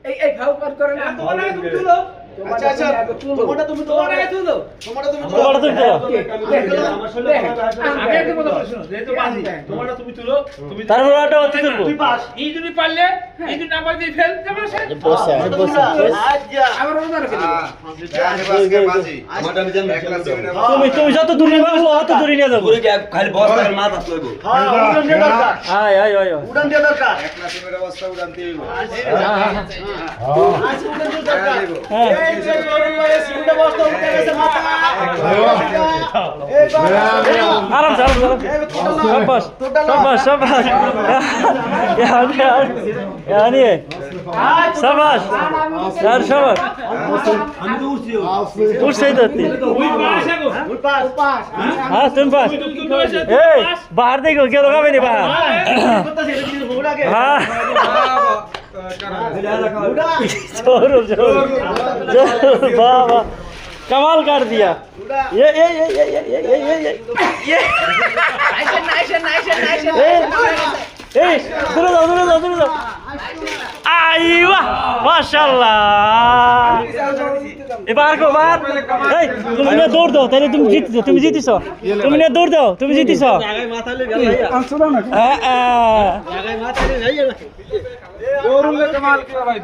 এই ভাও কর করে না তোমার আগে তুমি তুলো। আচ্ছা আচ্ছা তোমারটা তুমি তোমার আগে তুলো। তোমারটা তুমি তোমারটা তুমি তুলো। আমার শোনো, আমি একটা কথা বলি, শোনো, যেহেতু বাজি, তোমারটা তুমি তুলো, তুমি তারপর ওটা হচ্ছে তুলবো। তুই পাস এই যদি পারলে, এই যদি না পারলে ফেল, তারপরে সে। বসে বসে আচ্ছা আবার ওটা রেখে দিবি তুমি যত দূরে নিবা অত দূরে নিয়ে যাবো। খালি বস্তার মাথা লইবো হ্যাঁ উড়ান দিয়ে দরকার আয় আয় আয় উড়ান দিয়ে দরকার বস্তা উড়ানতে হইব আজ উড়ান দিয়ে দরকার হ্যাঁ। এই যে জোরে লয়ে সিঙ্গা বস্তা উঠে গেছে মাথা এই আরাম আরাম শাবাশ শাবাশ শাবাশ يعني শাবাশ यार শাবাশ আমি তো উঠছি উঠছে তো ওই পাশ আগো। উঠ পাস পাস হ্যাঁ তুমি পাস তুমি হয়েছে, এই বাহার দেখো কেউ লাগাবে নি বাহার কথা ছেড়ে দিয়ে বউড়া কে হ্যাঁ উড়া जोर जोर जोर वाह वाह कमाल कर दिया ये ए दूर जाओ आई वाह माशाल्लाह এবার কো বার এই তুমি না দৌড় দাও তাহলে তুমি জিতছো তুমি না দৌড় দাও তুমি জিতিছো আগে মাথা লই ভাইয়া হ্যাঁ আগে মাথা লই ভাইয়া ওর উল্লেখ কামাল কি ভাই।